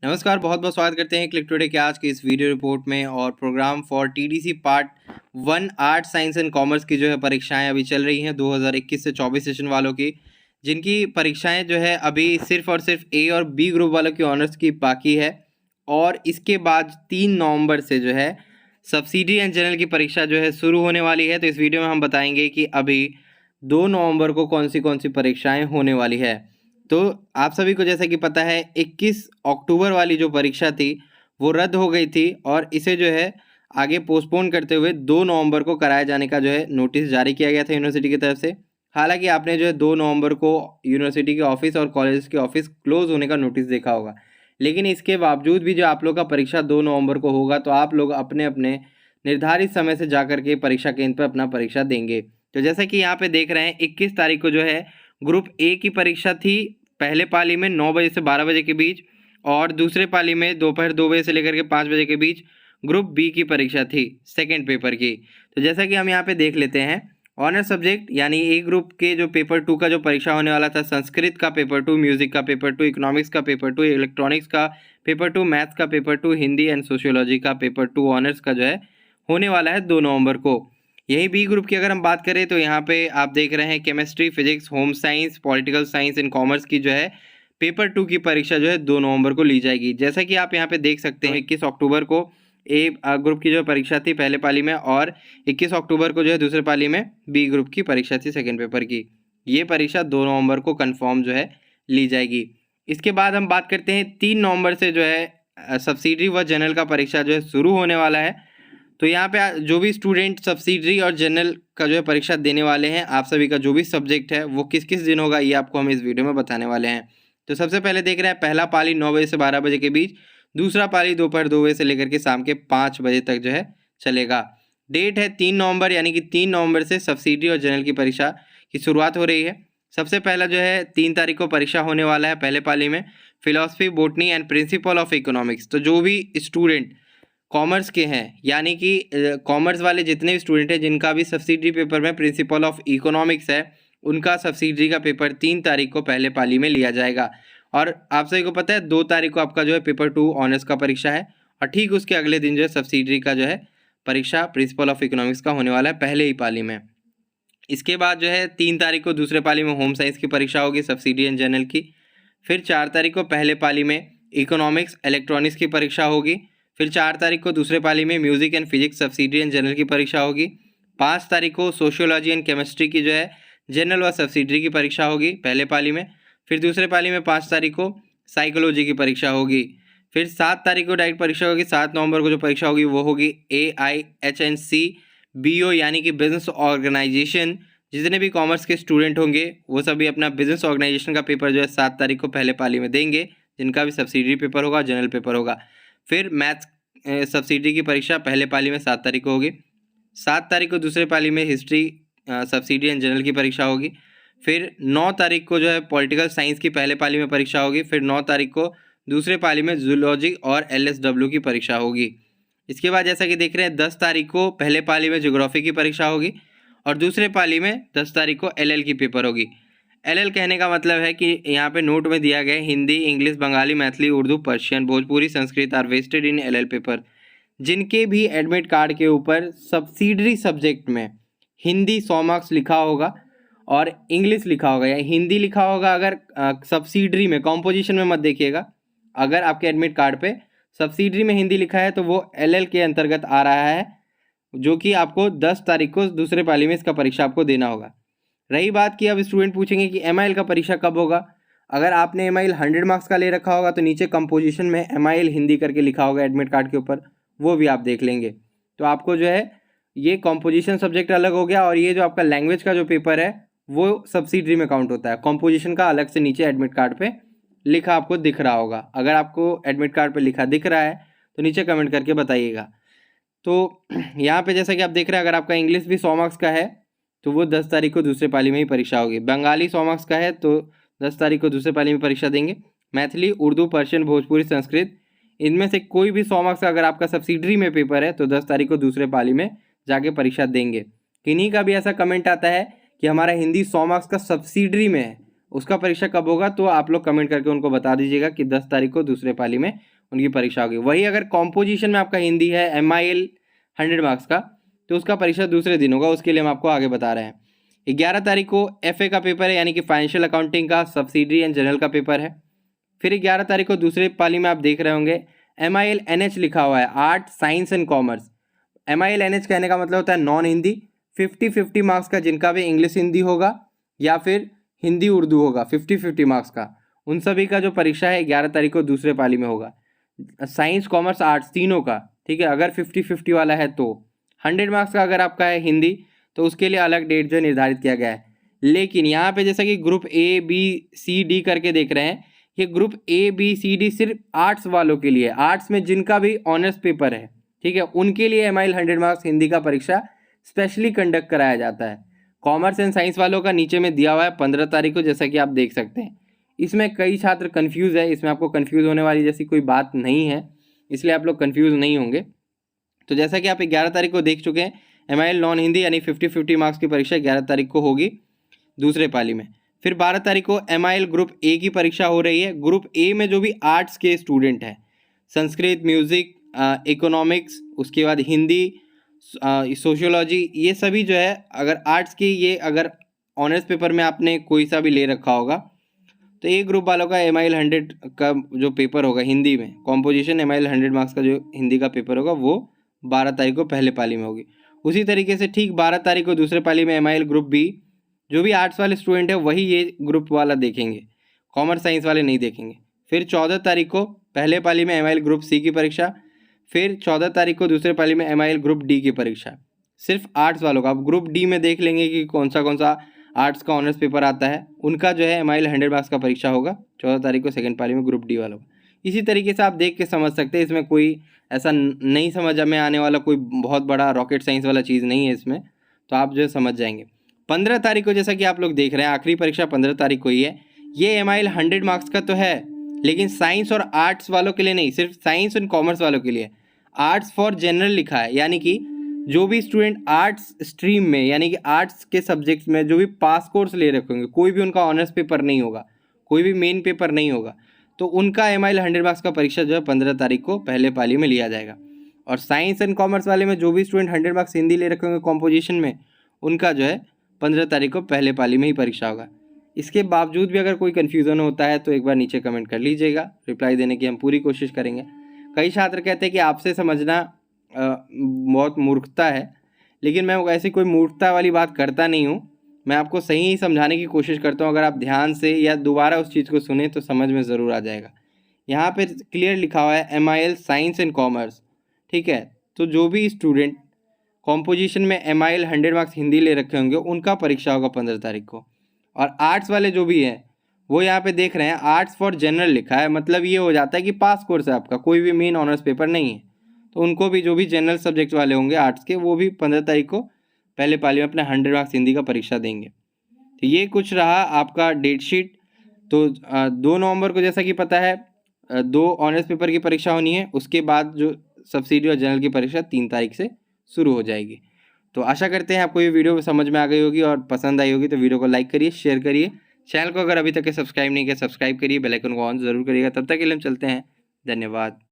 नमस्कार, बहुत बहुत स्वागत करते हैं क्लिक टुडे के आज की इस वीडियो रिपोर्ट में। और programme for TDC part 1 art science and commerce की जो है परीक्षाएं अभी चल रही हैं 2021 से 24 सेशन वालों की, जिनकी परीक्षाएं जो है अभी सिर्फ और सिर्फ ए और बी ग्रुप वालों की ऑनर्स की बाकी है। और इसके बाद 3 नवंबर से जो है सब्सिडी एंड जनरल की परीक्षा जो है शुरू होने वाली है। तो इस वीडियो में हम बताएंगे कि अभी 2 नवंबर को कौन सी परीक्षाएं होने वाली है। तो आप सभी को जैसा कि पता है 21 अक्टूबर वाली जो परीक्षा थी वो रद्द हो गई थी और इसे जो है आगे पोस्टपोन करते हुए 2 नवंबर को कराए जाने का जो है नोटिस जारी किया गया था यूनिवर्सिटी की तरफ से। हालांकि आपने जो है 2 नवंबर को यूनिवर्सिटी के ऑफिस और कॉलेज के ऑफिस क्लोज होने का नोटिस देखा होगा, लेकिन इसके बावजूद भी जो आप लोग का परीक्षा 2 नवंबर को होगा तो आप लोग अपने अपने निर्धारित समय से जाकर के परीक्षा केंद्र पर अपना परीक्षा देंगे। तो जैसा कि यहाँ पे देख रहे हैं 21 तारीख को जो है ग्रुप ए की परीक्षा थी पहले पाली में 9 बजे से 12 बजे के बीच, और दूसरे पाली में दोपहर 2 बजे से लेकर के 5 बजे के बीच ग्रुप बी की परीक्षा थी सेकेंड पेपर की। तो जैसा कि हम यहाँ पे देख लेते हैं ऑनर सब्जेक्ट यानी ए ग्रुप के जो पेपर 2 का जो परीक्षा होने वाला था, संस्कृत का पेपर 2, म्यूजिक का पेपर 2, इकोनॉमिक्स का पेपर 2, इलेक्ट्रॉनिक्स का पेपर 2, मैथ्स का पेपर 2, हिंदी एंड सोशियोलॉजी का पेपर 2 ऑनर्स का जो है होने वाला है 2 नवंबर को। यही बी ग्रुप की अगर हम बात करें तो यहाँ पे आप देख रहे हैं chemistry, physics, home science, political science and commerce की जो है पेपर 2 की परीक्षा जो है 2 नवंबर को ली जाएगी। जैसा कि आप यहाँ पे देख सकते हैं 21 अक्टूबर को ए ग्रुप की जो परीक्षा थी पहले पाली में, और 21 अक्टूबर को जो है दूसरे पाली में बी ग्रुप की परीक्षा थी सेकेंड पेपर की। ये परीक्षा 2 नवंबर को कन्फर्म जो है ली जाएगी। इसके बाद हम बात करते हैं 3 नवंबर से जो है सब्सिडरी व जनरल का परीक्षा जो है शुरू होने वाला है। तो यहाँ पे जो भी स्टूडेंट सब्सिडरी और जनरल का जो है परीक्षा देने वाले हैं, आप सभी का जो भी सब्जेक्ट है वो किस किस दिन होगा ये आपको हम इस वीडियो में बताने वाले हैं। तो सबसे पहले देख रहे हैं पहला पाली 9 बजे से 12 बजे के बीच, दूसरा पाली दोपहर 2 बजे से लेकर के शाम के 5 बजे तक जो है चलेगा। डेट है 3 नवंबर, यानी कि 3 नवंबर से सब्सिडरी और जनरल की परीक्षा की शुरुआत हो रही है। सबसे पहला जो है 3 तारीख को परीक्षा होने वाला है पहले पाली में philosophy, botany and principle of economics. तो जो भी स्टूडेंट कॉमर्स के हैं, यानी कि कॉमर्स वाले जितने भी स्टूडेंट हैं जिनका भी सब्सिडरी पेपर में प्रिंसिपल ऑफ इकोनॉमिक्स है, उनका सब्सिडरी का पेपर 3 तारीख को पहले पाली में लिया जाएगा। और आप सभी को पता है 2 तारीख को आपका जो है पेपर 2 ऑनर्स का परीक्षा है, और ठीक उसके अगले दिन जो है सब्सिडरी का जो है परीक्षा प्रिंसिपल ऑफ इकोनॉमिक्स का होने वाला है पहले ही पाली में। इसके बाद जो है 3 तारीख को दूसरे पाली में होम साइंस की परीक्षा होगी सब्सिडी एंड जनरल की। फिर 4 तारीख को पहले पाली में इकोनॉमिक्स इलेक्ट्रॉनिक्स की परीक्षा होगी। फिर 4 तारीख को दूसरे पाली में music and physics subsidy and general की परीक्षा होगी। 5 तारीख को सोशियोलॉजी एंड केमिस्ट्री की जो है जनरल व सब्सिडरी की परीक्षा होगी पहले पाली में। फिर दूसरे पाली में 5 तारीख को साइकोलॉजी की परीक्षा होगी। फिर 7 तारीख को डायरेक्ट परीक्षा होगी। 7 नवंबर को जो परीक्षा होगी वो होगी AIHNC BO, यानी कि बिजनेस ऑर्गेनाइजेशन। जितने भी कॉमर्स के स्टूडेंट होंगे वो सभी अपना बिजनेस ऑर्गेनाइजेशन का पेपर जो है 7 तारीख को पहले पाली में देंगे, जिनका भी सब्सिडरी पेपर होगा, जनरल पेपर होगा। फिर मैथ्स सब्सिडी की परीक्षा पहले पाली में 7 तारीख को होगी। 7 तारीख को दूसरे पाली में हिस्ट्री सब्सिडी एंड जनरल की परीक्षा होगी। फिर 9 तारीख को जो है पॉलिटिकल साइंस की पहले पाली में परीक्षा होगी। फिर 9 तारीख को दूसरे पाली में जूलॉजी और LSW की परीक्षा होगी। इसके बाद जैसा कि देख रहे हैं 10 तारीख को पहले पाली में ज्योग्राफी की परीक्षा होगी, और दूसरे पाली में 10 तारीख को LL की पेपर होगी। LL कहने का मतलब है कि यहाँ पे नोट में दिया गया Hindi, English, Bengali, Maithili, Urdu, Persian, Bhojpuri, Sanskrit are vested in LL paper. जिनके भी एडमिट कार्ड के ऊपर सब्सिडरी सब्जेक्ट में हिंदी 100 मार्क्स लिखा होगा और इंग्लिश लिखा होगा या हिंदी लिखा होगा, अगर सब्सिडरी में कॉम्पोजिशन में मत देखिएगा, अगर आपके एडमिट कार्ड पे सब्सिडरी में हिंदी लिखा है तो वो LL के अंतर्गत आ रहा है, जो कि आपको 10 तारीख को दूसरे पाली में इसका परीक्षा आपको देना होगा। रही बात कि अब स्टूडेंट पूछेंगे कि MIL का परीक्षा कब होगा। अगर आपने MIL 100 मार्क्स का ले रखा होगा तो नीचे कंपोजिशन में MIL हिंदी करके लिखा होगा एडमिट कार्ड के ऊपर, वो भी आप देख लेंगे। तो आपको जो है ये कंपोजिशन सब्जेक्ट अलग हो गया, और ये जो आपका लैंग्वेज का जो पेपर है वो सब्सिडरी में काउंट होता है। कंपोजिशन का अलग से नीचे एडमिट कार्ड पे लिखा आपको दिख रहा होगा। अगर आपको एडमिट कार्ड पे लिखा दिख रहा है तो नीचे कमेंट करके बताइएगा। तो यहाँ पे जैसा कि आप देख रहे हैं अगर आपका इंग्लिश भी 100 मार्क्स का है तो वो 10 तारीख को दूसरे पाली में ही परीक्षा होगी। बंगाली 100 मार्क्स का है तो 10 तारीख को दूसरे पाली में परीक्षा देंगे। मैथिली, उर्दू, पर्शियन, भोजपुरी, संस्कृत, इनमें से कोई भी 100 मार्क्स का अगर आपका सब्सिडरी में पेपर है तो 10 तारीख को दूसरे पाली में जाके परीक्षा देंगे। किन्हीं का भी ऐसा कमेंट आता है कि हमारा हिंदी 100 मार्क्स का सब्सिडरी में है उसका परीक्षा कब होगा तो आप लोग कमेंट करके उनको बता दीजिएगा कि 10 तारीख को दूसरे पाली में उनकी परीक्षा होगी। वही अगर कॉम्पोजिशन में आपका हिंदी है MIL 100 मार्क्स का, तो उसका परीक्षा दूसरे दिन होगा, उसके लिए हम आपको आगे बता रहे हैं। 11 तारीख को FA का पेपर है, यानी कि फाइनेंशियल अकाउंटिंग का सब्सिडरी एंड जनरल का पेपर है। फिर 11 तारीख को दूसरे पाली में आप देख रहे होंगे MIL NH लिखा हुआ है, art science and commerce. MIL NH कहने का मतलब होता है नॉन हिंदी, 50-50 मार्क्स का, जिनका भी इंग्लिश हिंदी होगा या फिर हिंदी उर्दू होगा 50-50 मार्क्स का, उन सभी का जो परीक्षा है 11 तारीख को दूसरे पाली में होगा। साइंस कॉमर्स आर्ट्स तीनों का, ठीक है। अगर 50-50 वाला है तो 100 मार्क्स का अगर आपका है हिंदी तो उसके लिए अलग डेट जो निर्धारित किया गया है। लेकिन यहाँ पे जैसा कि group A, B, C, D करके देख रहे हैं, ये group A, B, C, D सिर्फ आर्ट्स वालों के लिए, आर्ट्स में जिनका भी ऑनर्स पेपर है, ठीक है, उनके लिए MIL 100 मार्क्स हिंदी का परीक्षा स्पेशली कंडक्ट कराया जाता है। कॉमर्स एंड साइंस वालों का नीचे में दिया हुआ है 15 तारीख को, जैसा कि आप देख सकते हैं। इसमें कई छात्र कंफ्यूज है, इसमें आपको कंफ्यूज होने वाली जैसी कोई बात नहीं है, इसलिए आप लोग कंफ्यूज नहीं होंगे। तो जैसा कि आप 11 तारीख को देख चुके हैं, MIL नॉन हिंदी यानी 50-50 मार्क्स की परीक्षा 11 तारीख को होगी दूसरे पाली में। फिर 12 तारीख को MIL ग्रुप A की परीक्षा हो रही है। ग्रुप A में जो भी आर्ट्स के स्टूडेंट हैं, संस्कृत, म्यूज़िक, इकोनॉमिक्स, उसके बाद हिंदी, सोशियोलॉजी, ये सभी जो है, अगर आर्ट्स की, ये अगर ऑनर्स पेपर में आपने कोई सा भी ले रखा होगा तो एक ग्रुप वालों का MIL 100 का जो पेपर होगा हिंदी में, कॉम्पोजिशन MIL 100 मार्क्स का जो हिंदी का पेपर होगा वो 12 तारीख को पहले पाली में होगी। उसी तरीके से ठीक 12 तारीख को दूसरे पाली में MIL ग्रुप B, जो भी आर्ट्स वाले स्टूडेंट है वही ये ग्रुप वाला देखेंगे, कॉमर्स साइंस वाले नहीं देखेंगे। फिर 14 तारीख को पहले पाली में MIL ग्रुप C की परीक्षा। फिर 14 तारीख को दूसरे पाली में MIL ग्रुप D की परीक्षा, सिर्फ आर्ट्स वालों का। आप ग्रुप D में देख लेंगे कि कौन सा आर्ट्स का ऑनर्स पेपर आता है, उनका जो है MIL 100 मार्क्स का परीक्षा होगा 14 तारीख को सेकंड पाली में ग्रुप D वालों का। इसी तरीके से आप देख के समझ सकते हैं, इसमें कोई ऐसा नहीं समझ में आने वाला कोई बहुत बड़ा रॉकेट साइंस वाला चीज़ नहीं है इसमें, तो आप जो है समझ जाएंगे। 15 तारीख को जैसा कि आप लोग देख रहे हैं, आखिरी परीक्षा 15 तारीख को ही है। ये MIL 100 मार्क्स का तो है, लेकिन साइंस और आर्ट्स वालों के लिए नहीं, सिर्फ साइंस और कॉमर्स वालों के लिए। आर्ट्स फॉर जनरल लिखा है, यानी कि जो भी स्टूडेंट आर्ट्स स्ट्रीम में, यानी कि आर्ट्स के सब्जेक्ट्स में जो भी पास कोर्स ले रखे होंगे, कोई भी उनका ऑनर्स पेपर नहीं होगा, कोई भी मेन पेपर नहीं होगा, तो उनका MIL 100 मार्क्स का परीक्षा जो है 15 तारीख को पहले पाली में लिया जाएगा। और साइंस एंड कॉमर्स वाले में जो भी स्टूडेंट 100 मार्क्स हिंदी ले रखे होंगे कॉम्पोजिशन में, उनका जो है 15 तारीख को पहले पाली में ही परीक्षा होगा। इसके बावजूद भी अगर कोई कन्फ्यूज़न होता है तो एक बार नीचे कमेंट कर लीजिएगा, रिप्लाई देने की हम पूरी कोशिश करेंगे। कई छात्र कहते हैं कि आपसे समझना बहुत मूर्खता है, लेकिन मैं ऐसी कोई मूर्खता वाली बात करता नहीं हूँ, मैं आपको सही ही समझाने की कोशिश करता हूँ। अगर आप ध्यान से या दोबारा उस चीज़ को सुने तो समझ में ज़रूर आ जाएगा। यहाँ पे क्लियर लिखा हुआ है MIL साइंस एंड कॉमर्स, ठीक है। तो जो भी स्टूडेंट कॉम्पोजिशन में MIL 100 मार्क्स हिंदी ले रखे होंगे उनका परीक्षा होगा 15 तारीख को। और आर्ट्स वाले जो भी हैं वो यहाँ पे देख रहे हैं आर्ट्स फॉर जनरल लिखा है, मतलब ये हो जाता है कि पास कोर्स है आपका, कोई भी मेन ऑनर्स पेपर नहीं है, तो उनको भी जो भी जनरल सब्जेक्ट वाले होंगे आर्ट्स के, वो भी 15 तारीख को पहले पाली में अपने 100 मार्क्स हिंदी का परीक्षा देंगे। तो ये कुछ रहा आपका डेट शीट। तो 2 नवंबर को जैसा कि पता है 2 ऑनर्स पेपर की परीक्षा होनी है, उसके बाद जो सब्सिडी और जनरल की परीक्षा 3 तारीख से शुरू हो जाएगी। तो आशा करते हैं आपको ये वीडियो समझ में आ गई होगी और पसंद आई होगी। तो वीडियो को लाइक करिए, शेयर करिए, चैनल को अगर अभी तक सब्सक्राइब नहीं किया सब्सक्राइब करिए, बेल आइकन को ऑन जरूर करिएगा। तब तक के लिए हम चलते हैं, धन्यवाद।